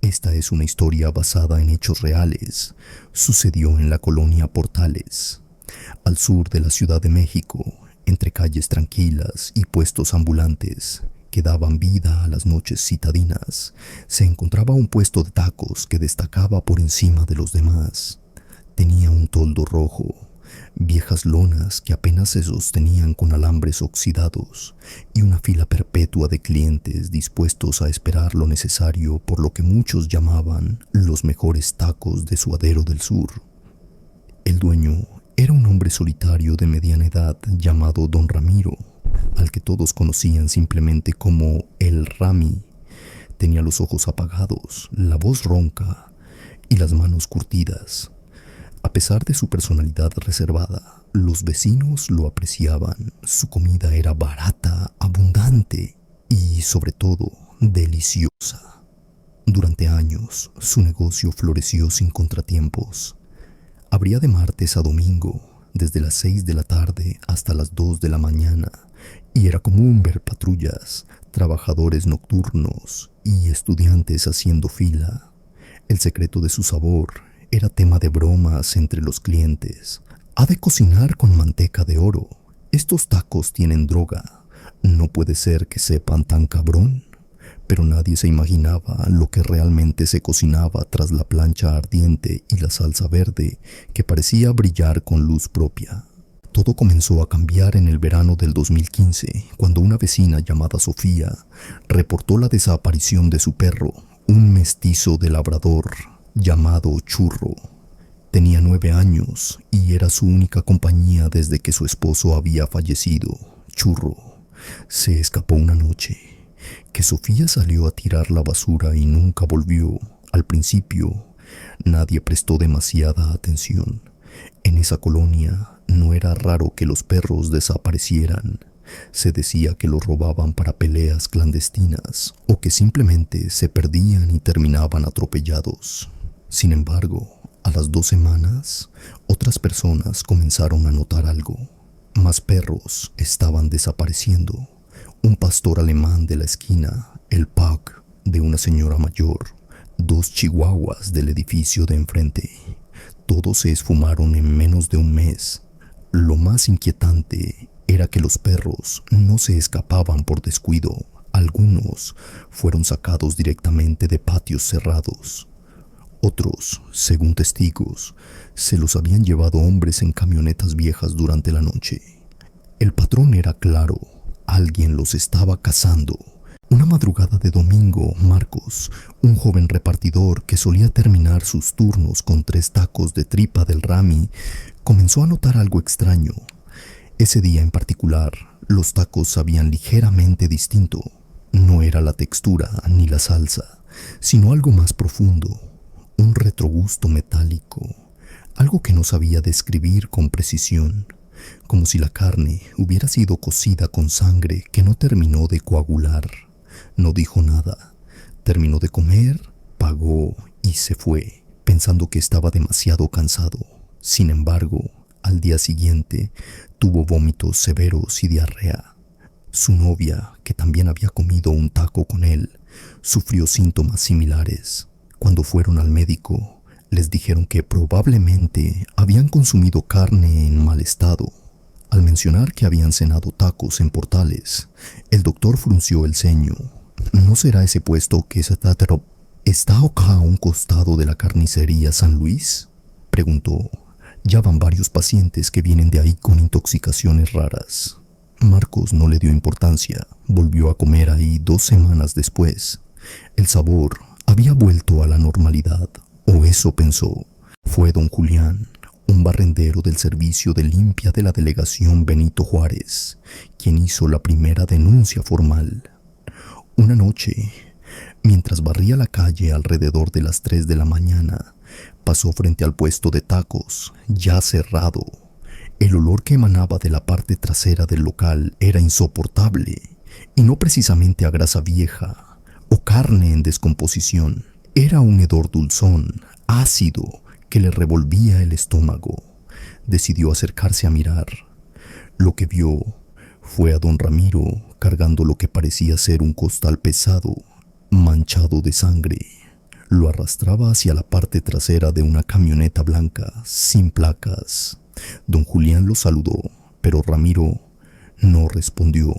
Esta es una historia basada en hechos reales. Sucedió en la colonia Portales, al sur de la Ciudad de México, entre calles tranquilas y puestos ambulantes que daban vida a las noches citadinas. Se encontraba un puesto de tacos que destacaba por encima de los demás. Tenía un toldo rojo, viejas lonas que apenas se sostenían con alambres oxidados y una fila perpetua de clientes dispuestos a esperar lo necesario por lo que muchos llamaban los mejores tacos de Suadero del Sur. El dueño era un hombre solitario de mediana edad llamado Don Ramiro, al que todos conocían simplemente como el Rami. Tenía los ojos apagados, la voz ronca y las manos curtidas. A pesar de su personalidad reservada, los vecinos lo apreciaban. Su comida era barata, abundante y, sobre todo, deliciosa. Durante años, su negocio floreció sin contratiempos. Abría de martes a domingo, desde las 6 de la tarde hasta las 2 de la mañana, y era común ver patrullas, trabajadores nocturnos y estudiantes haciendo fila. El secreto de su sabor era tema de bromas entre los clientes. Ha de cocinar con manteca de oro. Estos tacos tienen droga. No puede ser que sepan tan cabrón. Pero nadie se imaginaba lo que realmente se cocinaba tras la plancha ardiente y la salsa verde que parecía brillar con luz propia. Todo comenzó a cambiar en el verano del 2015, cuando una vecina llamada Sofía reportó la desaparición de su perro, un mestizo de labrador llamado Churro. Tenía 9 años y era su única compañía desde que su esposo había fallecido. Churro se escapó una noche, que Sofía salió a tirar la basura y nunca volvió. Al principio, nadie prestó demasiada atención. En esa colonia no era raro que los perros desaparecieran. Se decía que los robaban para peleas clandestinas o que simplemente se perdían y terminaban atropellados. Sin embargo, a las 2 semanas, otras personas comenzaron a notar algo. Más perros estaban desapareciendo. Un pastor alemán de la esquina, el pug de una señora mayor, 2 chihuahuas del edificio de enfrente. Todos se esfumaron en menos de un mes. Lo más inquietante era que los perros no se escapaban por descuido. Algunos fueron sacados directamente de patios cerrados. Otros, según testigos, se los habían llevado hombres en camionetas viejas durante la noche. El patrón era claro, alguien los estaba cazando. Una madrugada de domingo, Marcos, un joven repartidor que solía terminar sus turnos con 3 tacos de tripa del Rami, comenzó a notar algo extraño. Ese día en particular, los tacos sabían ligeramente distinto. No era la textura ni la salsa, sino algo más profundo. Un retrogusto metálico, algo que no sabía describir con precisión, como si la carne hubiera sido cocida con sangre que no terminó de coagular. No dijo nada, terminó de comer, pagó y se fue, pensando que estaba demasiado cansado. Sin embargo, al día siguiente tuvo vómitos severos y diarrea. Su novia, que también había comido un taco con él, sufrió síntomas similares. Cuando fueron al médico, les dijeron que probablemente habían consumido carne en mal estado. Al mencionar que habían cenado tacos en Portales, el doctor frunció el ceño. ¿No será ese puesto que está acá a un costado de la carnicería San Luis?, preguntó. Ya van varios pacientes que vienen de ahí con intoxicaciones raras. Marcos no le dio importancia. Volvió a comer ahí 2 semanas después. El sabor había vuelto a la normalidad, o eso pensó. Fue don Julián, un barrendero del servicio de limpia de la delegación Benito Juárez, quien hizo la primera denuncia formal. Una noche, mientras barría la calle alrededor de las 3 de la mañana, pasó frente al puesto de tacos, ya cerrado. El olor que emanaba de la parte trasera del local era insoportable, y no precisamente a grasa vieja o carne en descomposición. Era un hedor dulzón, ácido, que le revolvía el estómago. Decidió acercarse a mirar. Lo que vio fue a don Ramiro cargando lo que parecía ser un costal pesado, manchado de sangre. Lo arrastraba hacia la parte trasera de una camioneta blanca, sin placas. Don Julián lo saludó, pero Ramiro no respondió.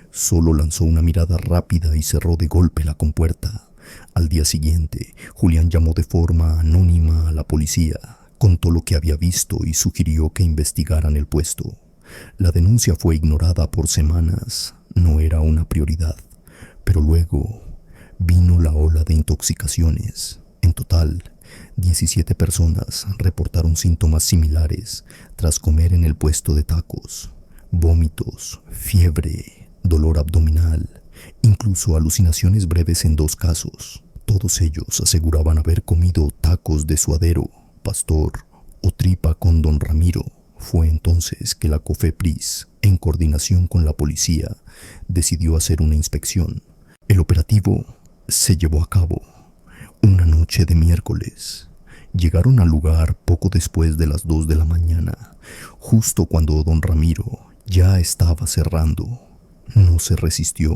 Solo lanzó una mirada rápida y cerró de golpe la compuerta. Al día siguiente, Julián llamó de forma anónima a la policía, contó lo que había visto y sugirió que investigaran el puesto. La denuncia fue ignorada por semanas, no era una prioridad, pero luego vino la ola de intoxicaciones. En total, 17 personas reportaron síntomas similares tras comer en el puesto de tacos: vómitos, fiebre, dolor abdominal, incluso alucinaciones breves en 2 casos. Todos ellos aseguraban haber comido tacos de suadero, pastor o tripa con don Ramiro. Fue entonces que la COFEPRIS, en coordinación con la policía, decidió hacer una inspección. El operativo se llevó a cabo una noche de miércoles. Llegaron al lugar poco después de las 2 de la mañana, justo cuando don Ramiro ya estaba cerrando. No se resistió.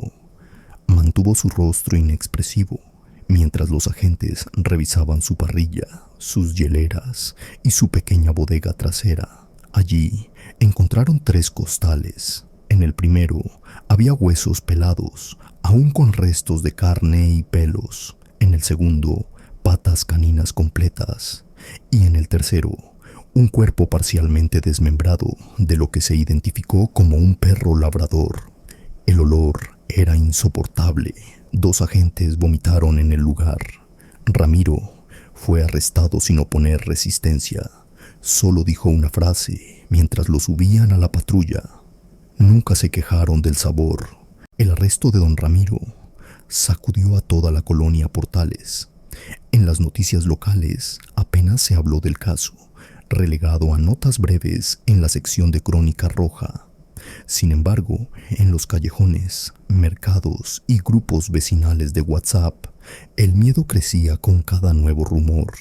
Mantuvo su rostro inexpresivo mientras los agentes revisaban su parrilla, sus hieleras y su pequeña bodega trasera. Allí encontraron 3 costales. En el primero había huesos pelados, aún con restos de carne y pelos. En el segundo, patas caninas completas. Y en el tercero, un cuerpo parcialmente desmembrado, de lo que se identificó como un perro labrador. El olor era insoportable. 2 agentes vomitaron en el lugar. Ramiro fue arrestado sin oponer resistencia. Solo dijo una frase mientras lo subían a la patrulla. Nunca se quejaron del sabor. El arresto de don Ramiro sacudió a toda la colonia Portales. En las noticias locales apenas se habló del caso, relegado a notas breves en la sección de Crónica Roja. Sin embargo, en los callejones, mercados y grupos vecinales de WhatsApp, el miedo crecía con cada nuevo rumor.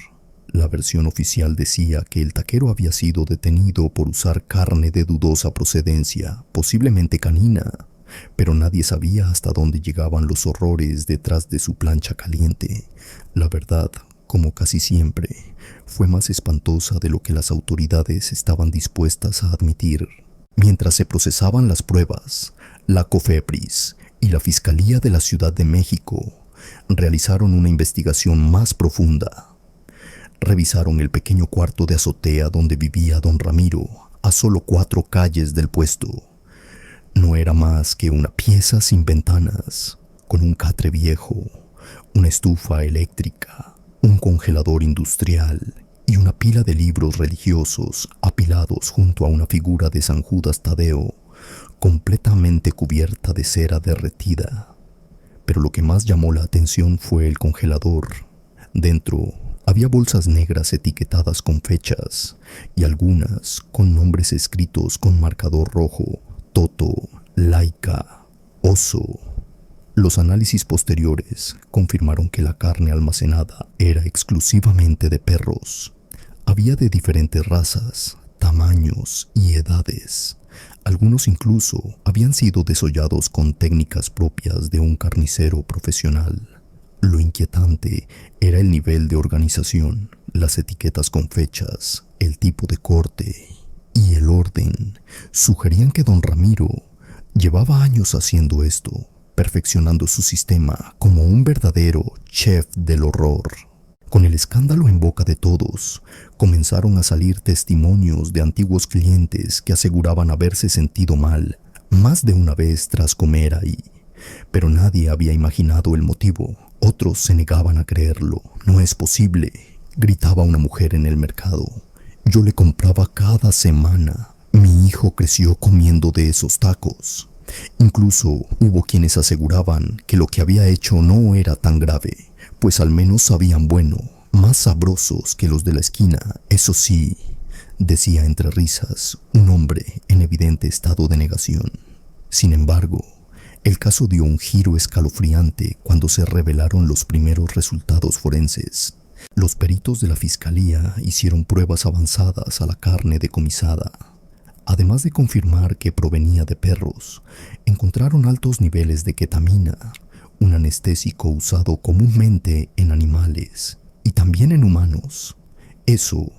La versión oficial decía que el taquero había sido detenido por usar carne de dudosa procedencia, posiblemente canina, pero nadie sabía hasta dónde llegaban los horrores detrás de su plancha caliente. La verdad, como casi siempre, fue más espantosa de lo que las autoridades estaban dispuestas a admitir. Mientras se procesaban las pruebas, la COFEPRIS y la Fiscalía de la Ciudad de México realizaron una investigación más profunda. Revisaron el pequeño cuarto de azotea donde vivía don Ramiro, a solo 4 calles del puesto. No era más que una pieza sin ventanas, con un catre viejo, una estufa eléctrica, un congelador industrial y una pila de libros religiosos apilados junto a una figura de San Judas Tadeo, completamente cubierta de cera derretida. Pero lo que más llamó la atención fue el congelador. Dentro había bolsas negras etiquetadas con fechas y algunas con nombres escritos con marcador rojo: Toto, Laika, Oso. Los análisis posteriores confirmaron que la carne almacenada era exclusivamente de perros. Había de diferentes razas, tamaños y edades. Algunos incluso habían sido desollados con técnicas propias de un carnicero profesional. Lo inquietante era el nivel de organización, las etiquetas con fechas, el tipo de corte y el orden. Sugerían que don Ramiro llevaba años haciendo esto, perfeccionando su sistema como un verdadero chef del horror. Con el escándalo en boca de todos, comenzaron a salir testimonios de antiguos clientes que aseguraban haberse sentido mal más de una vez tras comer ahí, pero nadie había imaginado el motivo. Otros se negaban a creerlo. «No es posible», gritaba una mujer en el mercado. «Yo le compraba cada semana. Mi hijo creció comiendo de esos tacos». Incluso hubo quienes aseguraban que lo que había hecho no era tan grave, pues al menos sabían bueno, más sabrosos que los de la esquina. «Eso sí», decía entre risas un hombre en evidente estado de negación. Sin embargo, El caso dio un giro escalofriante cuando se revelaron los primeros resultados forenses. Los peritos de la fiscalía hicieron pruebas avanzadas a la carne decomisada. Además de confirmar que provenía de perros, encontraron altos niveles de ketamina, un anestésico usado comúnmente en animales y también en humanos. Eso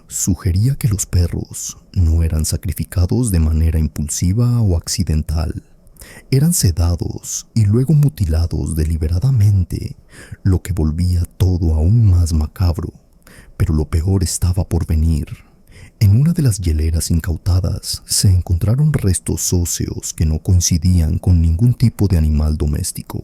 sugería que los perros no eran sacrificados de manera impulsiva o accidental. Eran sedados y luego mutilados deliberadamente, lo que volvía todo aún más macabro. Pero lo peor estaba por venir. En una de las hieleras incautadas se encontraron restos óseos que no coincidían con ningún tipo de animal doméstico.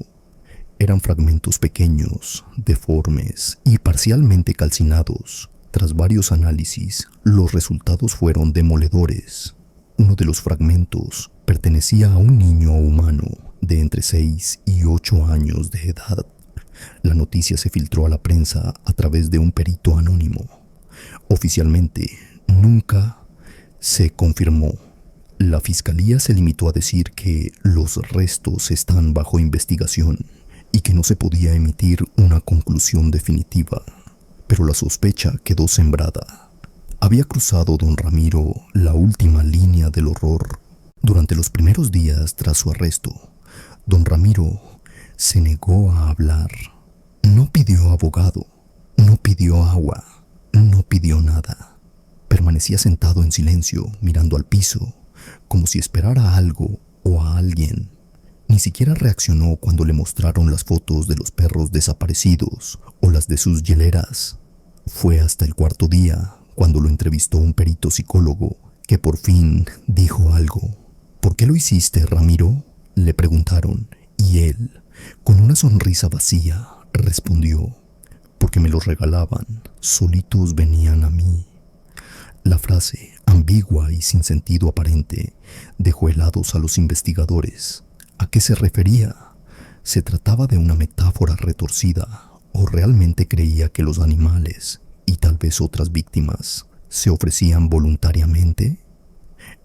Eran fragmentos pequeños, deformes y parcialmente calcinados. Tras varios análisis, los resultados fueron demoledores. Uno de los fragmentos pertenecía a un niño humano de entre 6 y 8 años de edad. La noticia se filtró a la prensa a través de un perito anónimo. Oficialmente, nunca se confirmó. La fiscalía se limitó a decir que los restos están bajo investigación y que no se podía emitir una conclusión definitiva. Pero la sospecha quedó sembrada. Había cruzado don Ramiro la última línea del horror. Durante los primeros días tras su arresto, don Ramiro se negó a hablar. No pidió abogado, no pidió agua, no pidió nada. Permanecía sentado en silencio, mirando al piso, como si esperara algo o a alguien. Ni siquiera reaccionó cuando le mostraron las fotos de los perros desaparecidos o las de sus hieleras. Fue hasta el cuarto día, cuando lo entrevistó un perito psicólogo, que por fin dijo algo. ¿Por qué lo hiciste, Ramiro?, le preguntaron, y él, con una sonrisa vacía, respondió: porque me los regalaban, solitos venían a mí. La frase, ambigua y sin sentido aparente, dejó helados a los investigadores. ¿A qué se refería? ¿Se trataba de una metáfora retorcida o realmente creía que los animales, y tal vez otras víctimas, se ofrecían voluntariamente?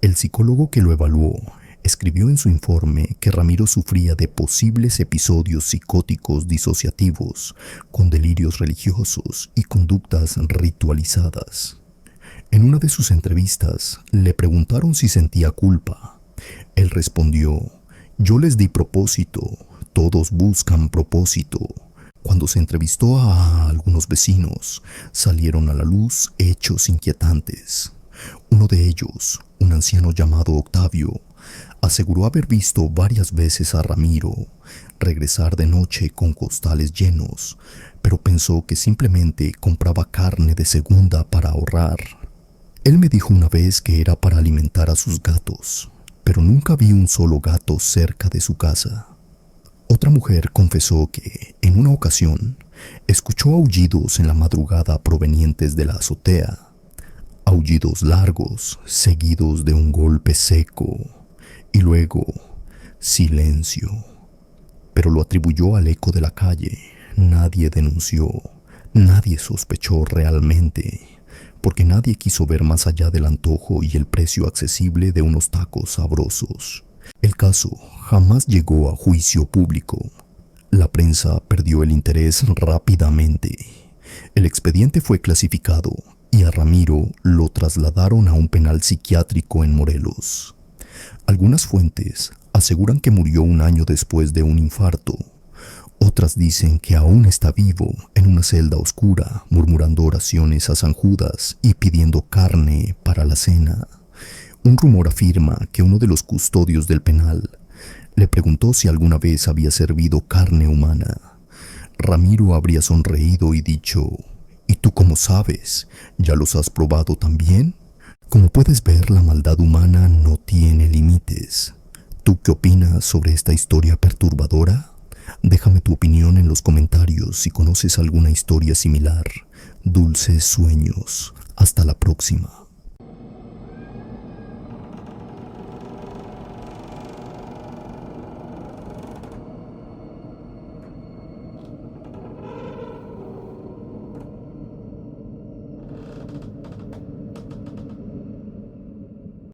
El psicólogo que lo evaluó escribió en su informe que Ramiro sufría de posibles episodios psicóticos disociativos, con delirios religiosos y conductas ritualizadas. En una de sus entrevistas le preguntaron si sentía culpa. Él respondió: yo les di propósito, todos buscan propósito. Cuando se entrevistó a algunos vecinos, salieron a la luz hechos inquietantes. Uno de ellos, un anciano llamado Octavio, aseguró haber visto varias veces a Ramiro regresar de noche con costales llenos, pero pensó que simplemente compraba carne de segunda para ahorrar. Él me dijo una vez que era para alimentar a sus gatos, pero nunca vi un solo gato cerca de su casa. Otra mujer confesó que, en una ocasión, escuchó aullidos en la madrugada provenientes de la azotea. Aullidos largos, seguidos de un golpe seco, y luego silencio. Pero lo atribuyó al eco de la calle. Nadie denunció, nadie sospechó realmente, porque nadie quiso ver más allá del antojo y el precio accesible de unos tacos sabrosos. El caso jamás llegó a juicio público. La prensa perdió el interés rápidamente. El expediente fue clasificado y a Ramiro lo trasladaron a un penal psiquiátrico en Morelos. Algunas fuentes aseguran que murió un año después de un infarto. Otras dicen que aún está vivo en una celda oscura, murmurando oraciones a San Judas y pidiendo carne para la cena. Un rumor afirma que uno de los custodios del penal le preguntó si alguna vez había servido carne humana. Ramiro habría sonreído y dicho: ¿y tú cómo sabes? ¿Ya los has probado también? Como puedes ver, la maldad humana no tiene límites. ¿Tú qué opinas sobre esta historia perturbadora? Déjame tu opinión en los comentarios si conoces alguna historia similar. Dulces sueños. Hasta la próxima.